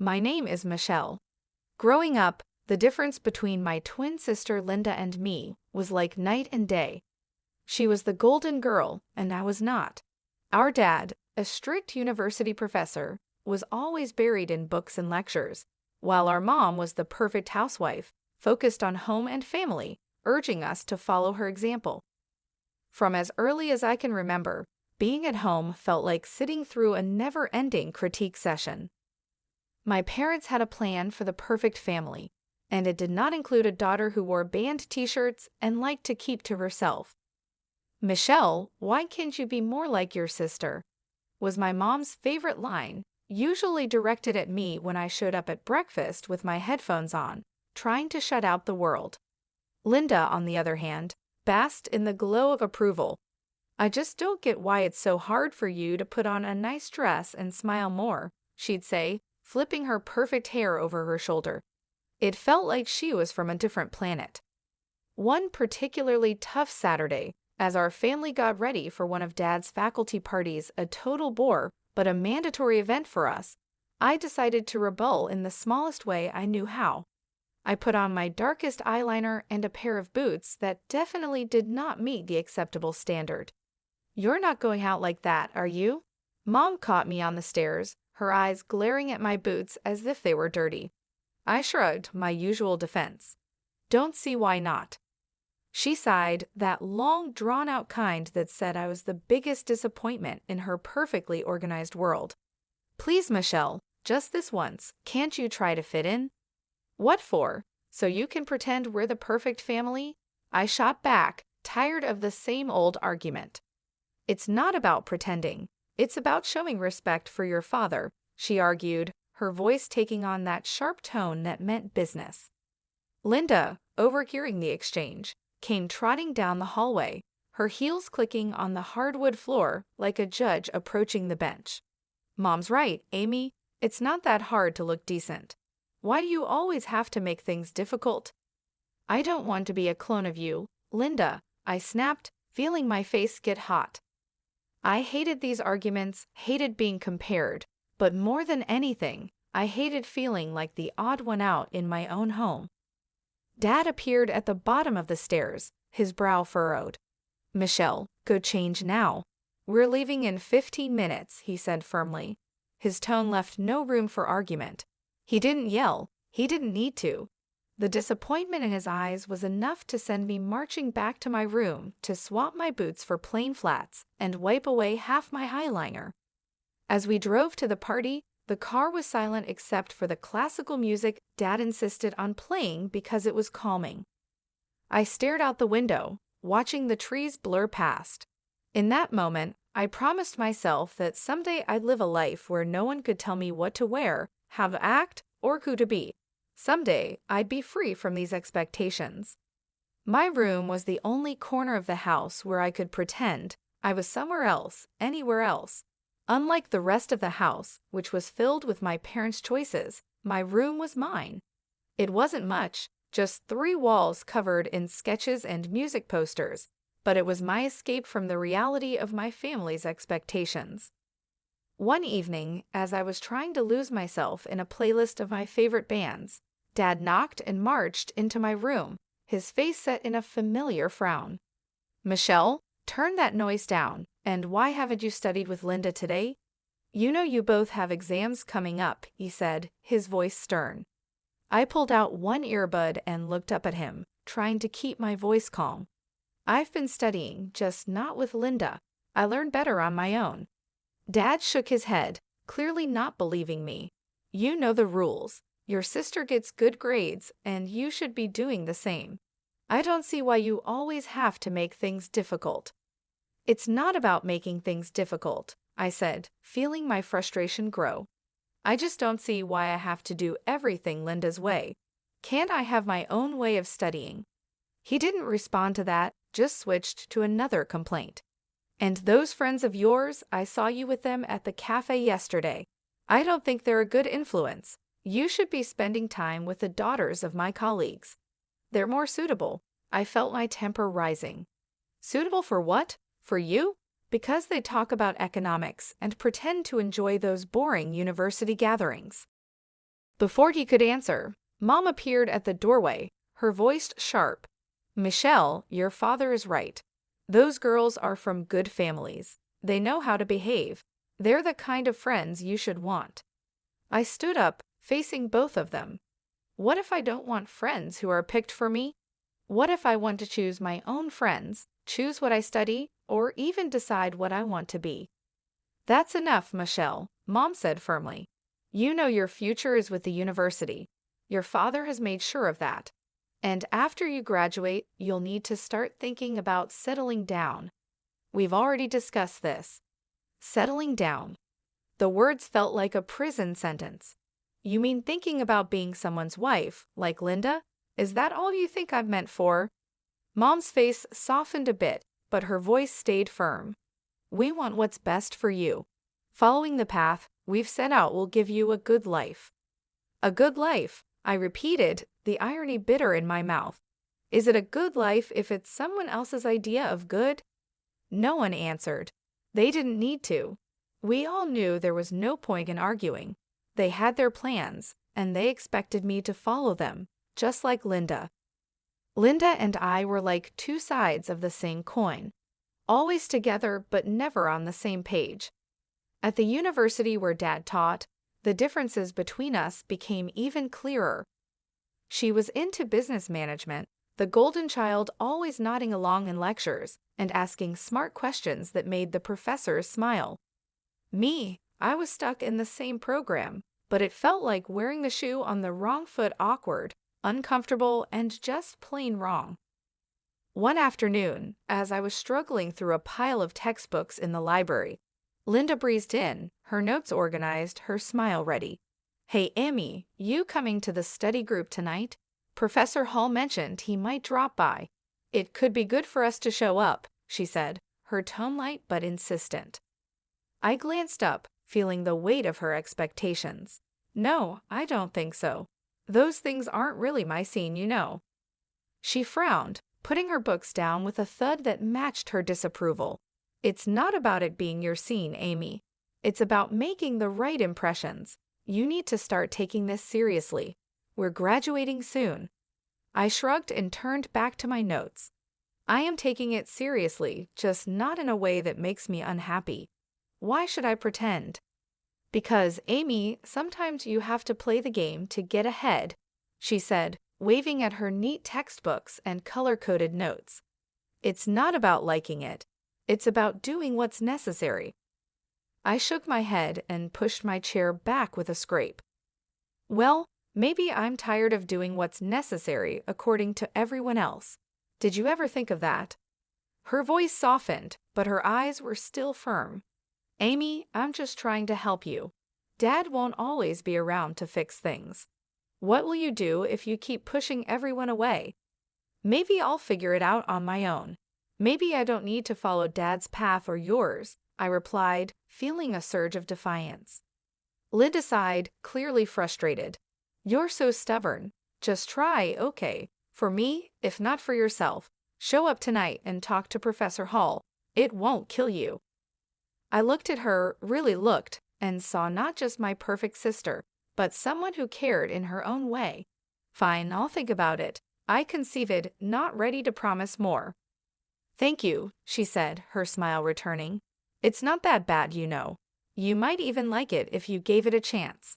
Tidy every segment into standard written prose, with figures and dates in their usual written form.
My name is Michelle. Growing up, the difference between my twin sister Linda and me was like night and day. She was the golden girl, and I was not. Our dad, a strict university professor, was always buried in books and lectures, while our mom was the perfect housewife, focused on home and family, urging us to follow her example. From as early as I can remember, being at home felt like sitting through a never-ending critique session. My parents had a plan for the perfect family, and it did not include a daughter who wore band t-shirts and liked to keep to herself. "Michelle, why can't you be more like your sister?" was my mom's favorite line, usually directed at me when I showed up at breakfast with my headphones on, trying to shut out the world. Linda, on the other hand, basked in the glow of approval. "I just don't get why it's so hard for you to put on a nice dress and smile more," she'd say, flipping her perfect hair over her shoulder. It felt like she was from a different planet. One particularly tough Saturday, as our family got ready for one of Dad's faculty parties, a total bore but a mandatory event for us, I decided to rebel in the smallest way I knew how. I put on my darkest eyeliner and a pair of boots that definitely did not meet the acceptable standard. "You're not going out like that, are you?" Mom caught me on the stairs, her eyes glaring at my boots as if they were dirty. I shrugged my usual defense. "Don't see why not." She sighed, that long, drawn-out kind that said I was the biggest disappointment in her perfectly organized world. "Please, Michelle, just this once, can't you try to fit in?" "What for? So you can pretend we're the perfect family?" I shot back, tired of the same old argument. "It's not about pretending. It's about showing respect for your father," she argued, her voice taking on that sharp tone that meant business. Linda, overhearing the exchange, came trotting down the hallway, her heels clicking on the hardwood floor like a judge approaching the bench. "Mom's right, Amy. It's not that hard to look decent. Why do you always have to make things difficult?" "I don't want to be a clone of you, Linda," I snapped, feeling my face get hot. I hated these arguments, hated being compared, but more than anything, I hated feeling like the odd one out in my own home. Dad appeared at the bottom of the stairs, his brow furrowed. "Michelle, go change now. We're leaving in 15 minutes, he said firmly. His tone left no room for argument. He didn't yell. He didn't need to. The disappointment in his eyes was enough to send me marching back to my room to swap my boots for plain flats and wipe away half my eyeliner. As we drove to the party, the car was silent except for the classical music Dad insisted on playing because it was calming. I stared out the window, watching the trees blur past. In that moment, I promised myself that someday I'd live a life where no one could tell me what to wear, how to act, or who to be. Someday, I'd be free from these expectations. My room was the only corner of the house where I could pretend I was somewhere else, anywhere else. Unlike the rest of the house, which was filled with my parents' choices, my room was mine. It wasn't much, just 3 walls covered in sketches and music posters, but it was my escape from the reality of my family's expectations. One evening, as I was trying to lose myself in a playlist of my favorite bands, Dad knocked and marched into my room, his face set in a familiar frown. "Michelle, turn that noise down, and why haven't you studied with Linda today?" "You know you both have exams coming up," he said, his voice stern. I pulled out one earbud and looked up at him, trying to keep my voice calm. "I've been studying, just not with Linda. I learn better on my own." Dad shook his head, clearly not believing me. "You know the rules. Your sister gets good grades, and you should be doing the same. I don't see why you always have to make things difficult." "It's not about making things difficult," I said, feeling my frustration grow. "I just don't see why I have to do everything Linda's way. Can't I have my own way of studying?" He didn't respond to that, just switched to another complaint. "And those friends of yours, I saw you with them at the cafe yesterday. I don't think they're a good influence. You should be spending time with the daughters of my colleagues. They're more suitable." I felt my temper rising. "Suitable for what? For you?" "Because they talk about economics and pretend to enjoy those boring university gatherings." Before he could answer, Mom appeared at the doorway, her voice sharp. Michelle, your father is right. Those girls are from good families. They know how to behave. They're the kind of friends you should want. I stood up, facing both of them. What if I don't want friends who are picked for me? What if I want to choose my own friends, choose what I study, or even decide what I want to be? That's enough, Michelle, Mom said firmly. You know your future is with the university. Your father has made sure of that. And after you graduate, you'll need to start thinking about settling down. We've already discussed this. Settling down. The words felt like a prison sentence. You mean thinking about being someone's wife, like Linda? Is that all you think I've meant for? Mom's face softened a bit, but her voice stayed firm. We want what's best for you. Following the path we've set out will give you a good life. A good life, I repeated, the irony bitter in my mouth. Is it a good life if it's someone else's idea of good? No one answered. They didn't need to. We all knew there was no point in arguing. They had their plans, and they expected me to follow them, just like Linda. Linda and I were like two sides of the same coin, always together but never on the same page. At the university where Dad taught, the differences between us became even clearer. She was into business management, the golden child always nodding along in lectures and asking smart questions that made the professors smile. Me, I was stuck in the same program, but it felt like wearing the shoe on the wrong foot, awkward, uncomfortable, and just plain wrong. One afternoon, as I was struggling through a pile of textbooks in the library, Linda breezed in, her notes organized, her smile ready. Hey, Amy, you coming to the study group tonight? Professor Hall mentioned he might drop by. It could be good for us to show up, she said, her tone light but insistent. I glanced up, feeling the weight of her expectations. No, I don't think so. Those things aren't really my scene, you know. She frowned, putting her books down with a thud that matched her disapproval. It's not about it being your scene, Amy. It's about making the right impressions. You need to start taking this seriously. We're graduating soon. I shrugged and turned back to my notes. I am taking it seriously, just not in a way that makes me unhappy. Why should I pretend? Because, Amy, sometimes you have to play the game to get ahead, she said, waving at her neat textbooks and color-coded notes. It's not about liking it. It's about doing what's necessary. I shook my head and pushed my chair back with a scrape. Well, maybe I'm tired of doing what's necessary according to everyone else. Did you ever think of that? Her voice softened, but her eyes were still firm. Amy, I'm just trying to help you. Dad won't always be around to fix things. What will you do if you keep pushing everyone away? Maybe I'll figure it out on my own. Maybe I don't need to follow Dad's path or yours, I replied, feeling a surge of defiance. Linda sighed, clearly frustrated. You're so stubborn. Just try, okay. For me, if not for yourself, show up tonight and talk to Professor Hall. It won't kill you. I looked at her, really looked, and saw not just my perfect sister, but someone who cared in her own way. Fine, I'll think about it, I conceded, not ready to promise more. Thank you, she said, her smile returning. It's not that bad, you know. You might even like it if you gave it a chance.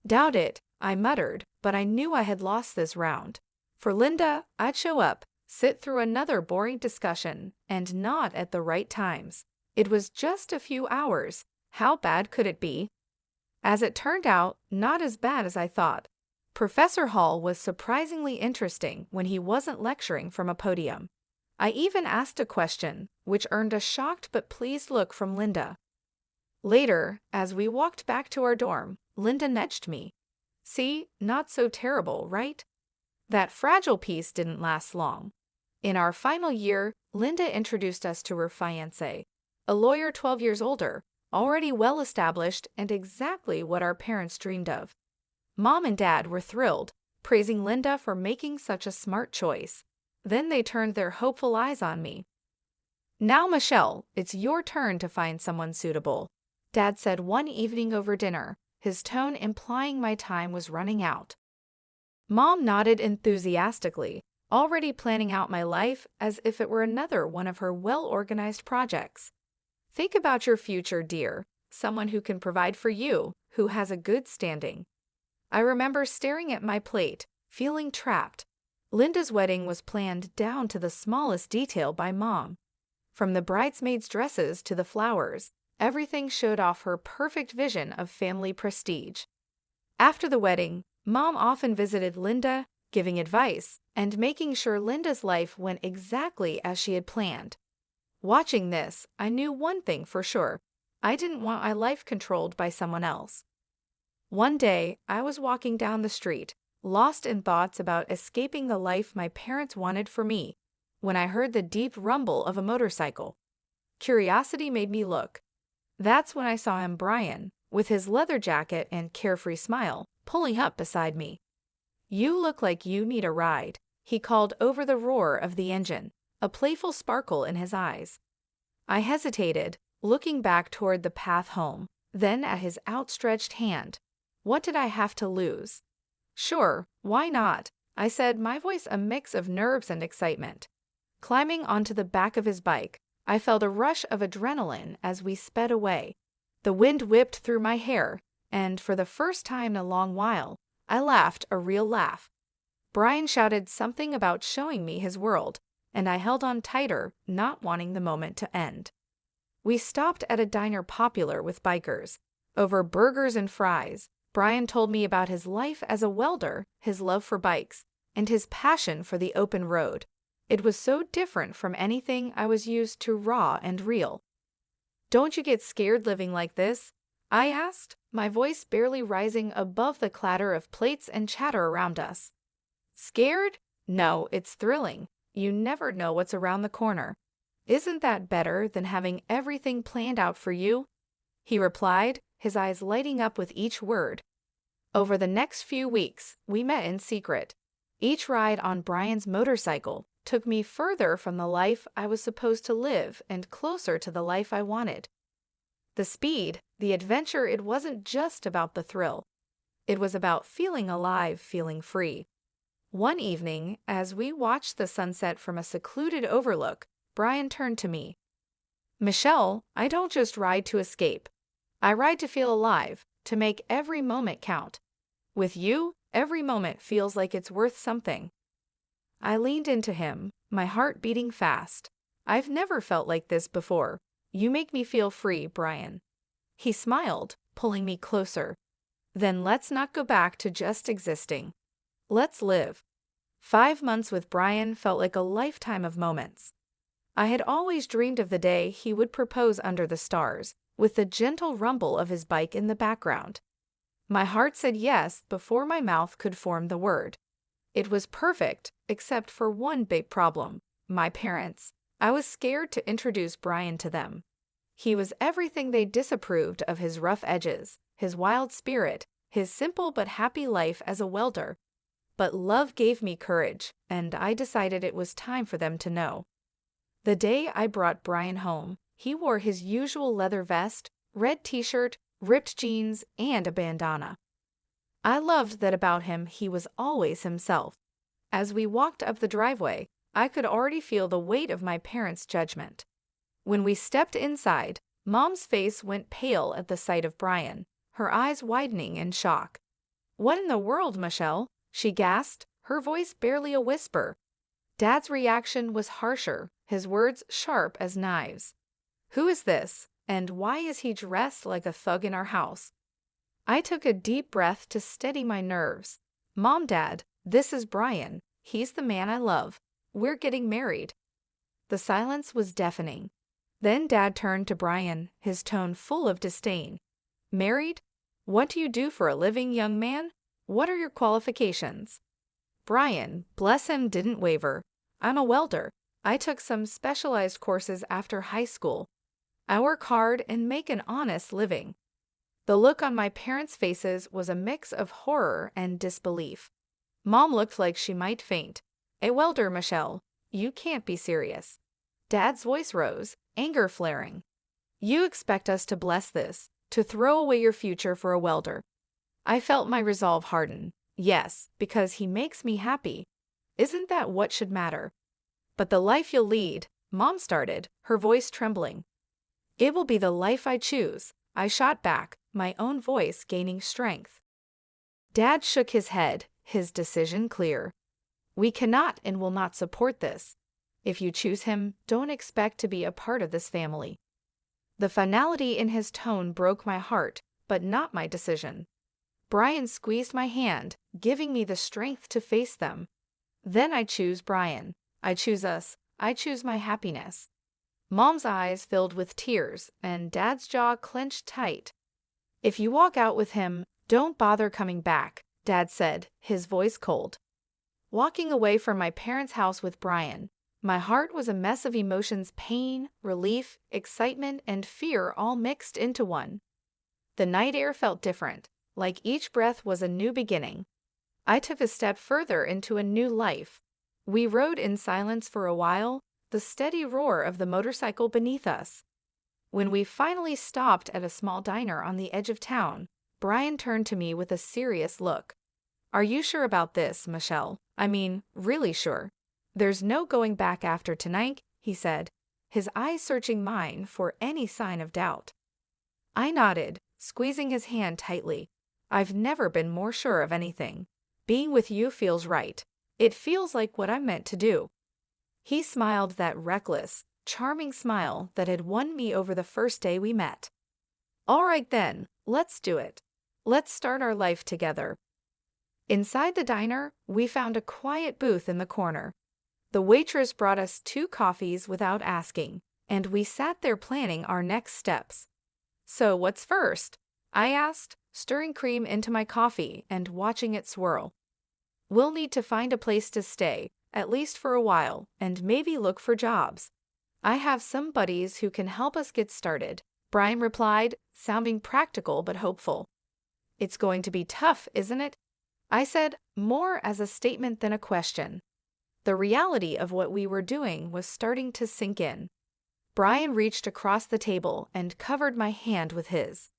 Doubt it, I muttered, but I knew I had lost this round. For Linda, I'd show up, sit through another boring discussion, and not at the right times. It was just a few hours. How bad could it be? As it turned out, not as bad as I thought. Professor Hall was surprisingly interesting when he wasn't lecturing from a podium. I even asked a question, which earned a shocked but pleased look from Linda. Later, as we walked back to our dorm, Linda nudged me. See, not so terrible, right? That fragile piece didn't last long. In our final year, Linda introduced us to her fiancé, a lawyer 12 years older, already well established and exactly what our parents dreamed of. Mom and Dad were thrilled, praising Linda for making such a smart choice. Then they turned their hopeful eyes on me. Now, Michelle, it's your turn to find someone suitable, Dad said one evening over dinner, his tone implying my time was running out. Mom nodded enthusiastically, already planning out my life as if it were another one of her well-organized projects. Think about your future, dear, someone who can provide for you, who has a good standing. I remember staring at my plate, feeling trapped. Linda's wedding was planned down to the smallest detail by Mom. From the bridesmaids' dresses to the flowers, everything showed off her perfect vision of family prestige. After the wedding, Mom often visited Linda, giving advice and making sure Linda's life went exactly as she had planned. Watching this, I knew one thing for sure. I didn't want my life controlled by someone else. One day, I was walking down the street, lost in thoughts about escaping the life my parents wanted for me, when I heard the deep rumble of a motorcycle. Curiosity made me look. That's when I saw him, Brian, with his leather jacket and carefree smile, pulling up beside me. "You look like you need a ride," he called over the roar of the engine, a playful sparkle in his eyes. I hesitated, looking back toward the path home, then at his outstretched hand. What did I have to lose? "Sure, why not?" I said, my voice a mix of nerves and excitement. Climbing onto the back of his bike, I felt a rush of adrenaline as we sped away. The wind whipped through my hair, and for the first time in a long while, I laughed a real laugh. Brian shouted something about showing me his world, and I held on tighter, not wanting the moment to end. We stopped at a diner popular with bikers. Over burgers and fries, Brian told me about his life as a welder, his love for bikes, and his passion for the open road. It was so different from anything I was used to, raw and real. "Don't you get scared living like this?" I asked, my voice barely rising above the clatter of plates and chatter around us. "Scared? No, it's thrilling. You never know what's around the corner. Isn't that better than having everything planned out for you?" he replied, his eyes lighting up with each word. Over the next few weeks, we met in secret. Each ride on Brian's motorcycle took me further from the life I was supposed to live and closer to the life I wanted. The speed, the adventure, it wasn't just about the thrill. It was about feeling alive, feeling free. One evening, as we watched the sunset from a secluded overlook, Brian turned to me. "Michelle, I don't just ride to escape. I ride to feel alive, to make every moment count. With you, every moment feels like it's worth something." I leaned into him, my heart beating fast. "I've never felt like this before. You make me feel free, Brian." He smiled, pulling me closer. "Then let's not go back to just existing. Let's live." 5 months with Brian felt like a lifetime of moments. I had always dreamed of the day he would propose under the stars, with the gentle rumble of his bike in the background. My heart said yes before my mouth could form the word. It was perfect, except for one big problem: my parents. I was scared to introduce Brian to them. He was everything they disapproved of: his rough edges, his wild spirit, his simple but happy life as a welder. But love gave me courage, and I decided it was time for them to know. The day I brought Brian home, he wore his usual leather vest, red t-shirt, ripped jeans, and a bandana. I loved that about him. He was always himself. As we walked up the driveway, I could already feel the weight of my parents' judgment. When we stepped inside, Mom's face went pale at the sight of Brian, her eyes widening in shock. "What in the world, Michelle?" she gasped, her voice barely a whisper. Dad's reaction was harsher, his words sharp as knives. "Who is this, and why is he dressed like a thug in our house?" I took a deep breath to steady my nerves. "Mom, Dad, this is Brian. He's the man I love. We're getting married." The silence was deafening. Then Dad turned to Brian, his tone full of disdain. "Married? What do you do for a living, young man? What are your qualifications?" Brian, bless him, didn't waver. "I'm a welder. I took some specialized courses after high school. I work hard and make an honest living." The look on my parents' faces was a mix of horror and disbelief. Mom looked like she might faint. "A welder, Michelle? You can't be serious." Dad's voice rose, anger flaring. "You expect us to bless this, to throw away your future for a welder? I felt my resolve harden. Yes, because he makes me happy. Isn't that what should matter? But the life you'll lead, Mom started, her voice trembling. It will be the life I choose, I shot back, my own voice gaining strength. Dad shook his head, his decision clear. We cannot and will not support this. If you choose him, don't expect to be a part of this family. The finality in his tone broke my heart, but not my decision. Brian squeezed my hand, giving me the strength to face them. Then I choose Brian. I choose us. I choose my happiness. Mom's eyes filled with tears, and Dad's jaw clenched tight. If you walk out with him, don't bother coming back, Dad said, his voice cold. Walking away from my parents' house with Brian, my heart was a mess of emotions: pain, relief, excitement, and fear all mixed into one. The night air felt different, like each breath was a new beginning. I took a step further into a new life. We rode in silence for a while, the steady roar of the motorcycle beneath us. When we finally stopped at a small diner on the edge of town, Brian turned to me with a serious look. Are you sure about this, Michelle? I mean, really sure. There's no going back after tonight, he said, his eyes searching mine for any sign of doubt. I nodded, squeezing his hand tightly. I've never been more sure of anything. Being with you feels right. It feels like what I'm meant to do. He smiled that reckless, charming smile that had won me over the first day we met. All right then, let's do it. Let's start our life together. Inside the diner, we found a quiet booth in the corner. The waitress brought us 2 coffees without asking, and we sat there planning our next steps. So what's first? I asked, stirring cream into my coffee and watching it swirl. We'll need to find a place to stay, at least for a while, and maybe look for jobs. I have some buddies who can help us get started, Brian replied, sounding practical but hopeful. It's going to be tough, isn't it? I said, more as a statement than a question. The reality of what we were doing was starting to sink in. Brian reached across the table and covered my hand with his.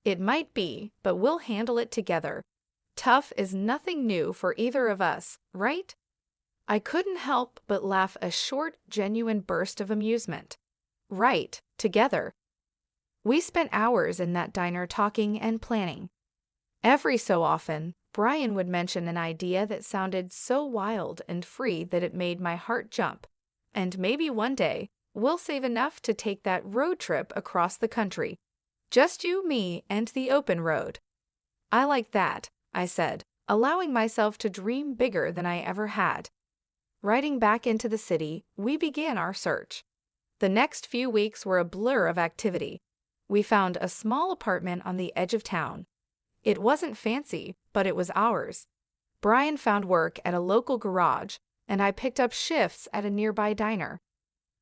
It might be, but we'll handle it together. Tough is nothing new for either of us, right? I couldn't help but laugh a short, genuine burst of amusement. Right, together. We spent hours in that diner talking and planning. Every so often, Brian would mention an idea that sounded so wild and free that it made my heart jump. And maybe one day, we'll save enough to take that road trip across the country. Just you, me, and the open road. I like that, I said, allowing myself to dream bigger than I ever had. Riding back into the city, we began our search. The next few weeks were a blur of activity. We found a small apartment on the edge of town. It wasn't fancy, but it was ours. Brian found work at a local garage, and I picked up shifts at a nearby diner.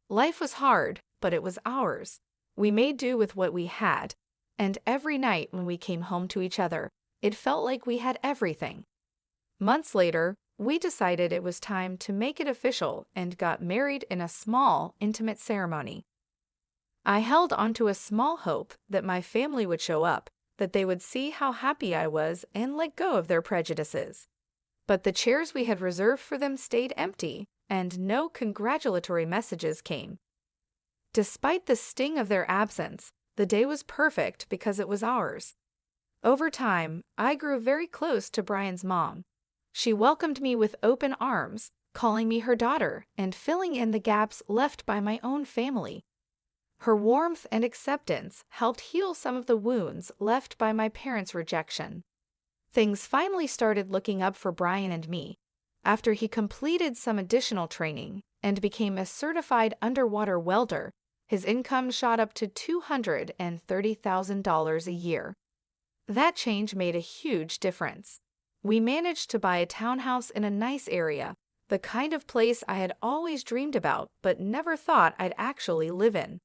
Life was hard, but it was ours. We made do with what we had, and every night when we came home to each other, it felt like we had everything. Months later, we decided it was time to make it official and got married in a small, intimate ceremony. I held onto a small hope that my family would show up, that they would see how happy I was and let go of their prejudices. But the chairs we had reserved for them stayed empty, and no congratulatory messages came. Despite the sting of their absence, the day was perfect because it was ours. Over time, I grew very close to Brian's mom. She welcomed me with open arms, calling me her daughter and filling in the gaps left by my own family. Her warmth and acceptance helped heal some of the wounds left by my parents' rejection. Things finally started looking up for Brian and me. After he completed some additional training and became a certified underwater welder, his income shot up to $230,000 a year. That change made a huge difference. We managed to buy a townhouse in a nice area, the kind of place I had always dreamed about but never thought I'd actually live in.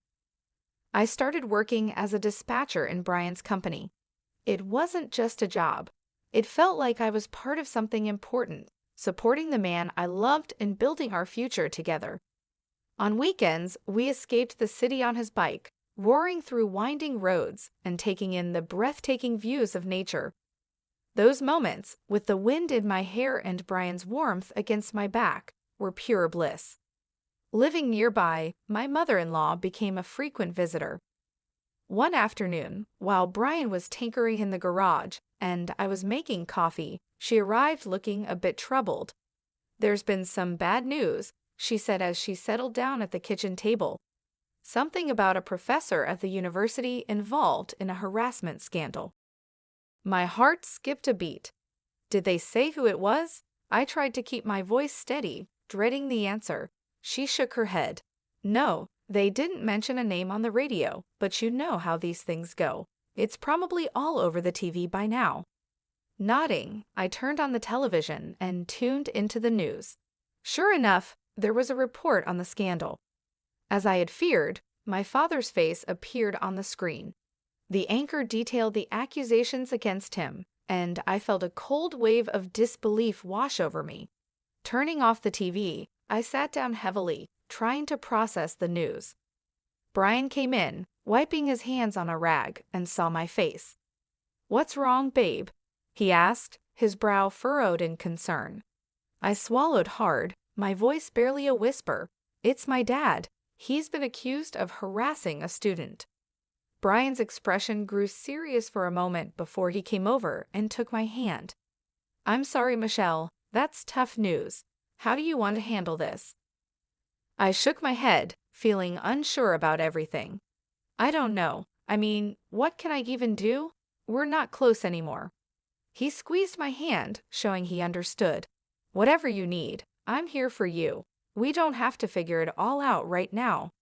I started working as a dispatcher in Brian's company. It wasn't just a job. It felt like I was part of something important, supporting the man I loved and building our future together. On weekends, we escaped the city on his bike, roaring through winding roads and taking in the breathtaking views of nature. Those moments, with the wind in my hair and Brian's warmth against my back, were pure bliss. Living nearby, my mother-in-law became a frequent visitor. One afternoon, while Brian was tinkering in the garage and I was making coffee, she arrived looking a bit troubled. "There's been some bad news," she said as she settled down at the kitchen table. "Something about a professor at the university involved in a harassment scandal." My heart skipped a beat. Did they say who it was? I tried to keep my voice steady, dreading the answer. She shook her head. "No, they didn't mention a name on the radio, but you know how these things go. It's probably all over the TV by now." Nodding, I turned on the television and tuned into the news. Sure enough, there was a report on the scandal. As I had feared, my father's face appeared on the screen. The anchor detailed the accusations against him, and I felt a cold wave of disbelief wash over me. Turning off the TV, I sat down heavily, trying to process the news. Brian came in, wiping his hands on a rag, and saw my face. "What's wrong, babe?" he asked, his brow furrowed in concern. I swallowed hard, my voice barely a whisper. "It's my dad. He's been accused of harassing a student." Brian's expression grew serious for a moment before he came over and took my hand. "I'm sorry, Michelle. That's tough news. How do you want to handle this?" I shook my head, feeling unsure about everything. "I don't know. I mean, what can I even do? We're not close anymore." He squeezed my hand, showing he understood. "Whatever you need, I'm here for you. We don't have to figure it all out right now."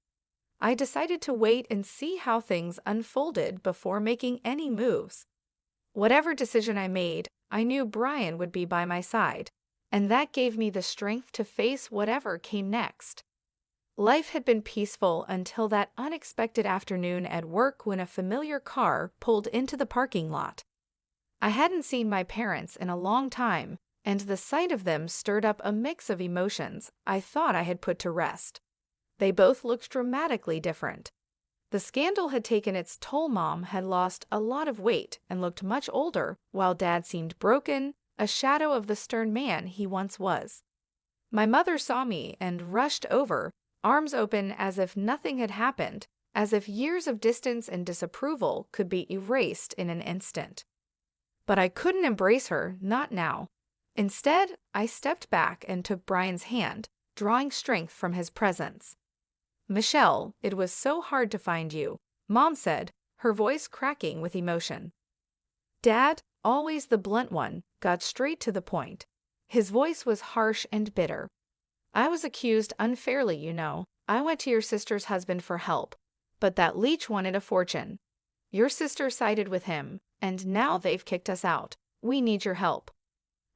I decided to wait and see how things unfolded before making any moves. Whatever decision I made, I knew Brian would be by my side, and that gave me the strength to face whatever came next. Life had been peaceful until that unexpected afternoon at work when a familiar car pulled into the parking lot. I hadn't seen my parents in a long time, and the sight of them stirred up a mix of emotions I thought I had put to rest. They both looked dramatically different. The scandal had taken its toll. Mom had lost a lot of weight and looked much older, while Dad seemed broken, a shadow of the stern man he once was. My mother saw me and rushed over, arms open as if nothing had happened, as if years of distance and disapproval could be erased in an instant. But I couldn't embrace her, not now. Instead, I stepped back and took Brian's hand, drawing strength from his presence. "Michelle, it was so hard to find you," Mom said, her voice cracking with emotion. Dad, always the blunt one, got straight to the point. His voice was harsh and bitter. "I was accused unfairly, you know. I went to your sister's husband for help, but that leech wanted a fortune. Your sister sided with him, and now they've kicked us out. We need your help."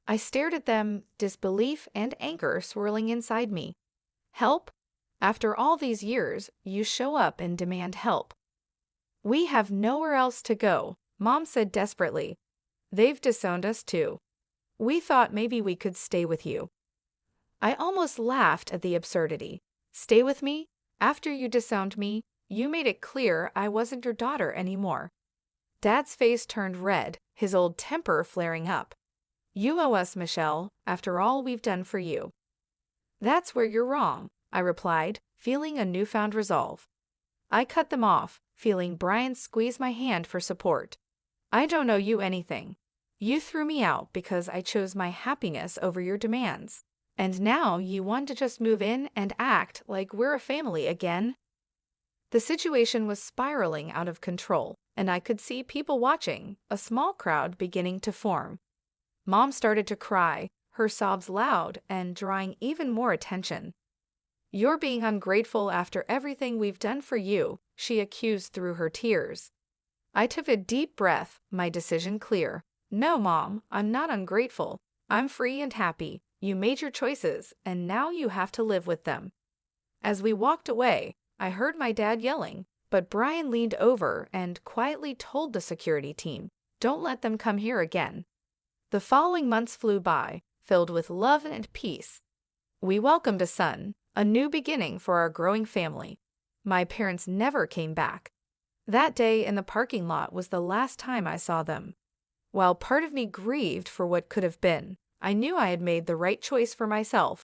I stared at them, disbelief and anger swirling inside me. "Help? After all these years, you show up and demand help." "We have nowhere else to go," Mom said desperately. "They've disowned us too. We thought maybe we could stay with you." I almost laughed at the absurdity. "Stay with me? After you disowned me, you made it clear I wasn't your daughter anymore." Dad's face turned red, his old temper flaring up. "You owe us, Michelle, after all we've done for you." "That's where you're wrong," I replied, feeling a newfound resolve. I cut them off, feeling Brian squeeze my hand for support. "I don't owe you anything. You threw me out because I chose my happiness over your demands. And now you want to just move in and act like we're a family again?" The situation was spiraling out of control, and I could see people watching, a small crowd beginning to form. Mom started to cry, her sobs loud and drawing even more attention. "You're being ungrateful after everything we've done for you," she accused through her tears. I took a deep breath, my decision clear. "No, Mom, I'm not ungrateful. I'm free and happy. You made your choices, and now you have to live with them." As we walked away, I heard my dad yelling, but Brian leaned over and quietly told the security team, "Don't let them come here again." The following months flew by, filled with love and peace. We welcomed a son, a new beginning for our growing family. My parents never came back. That day in the parking lot was the last time I saw them. While part of me grieved for what could have been, I knew I had made the right choice for myself.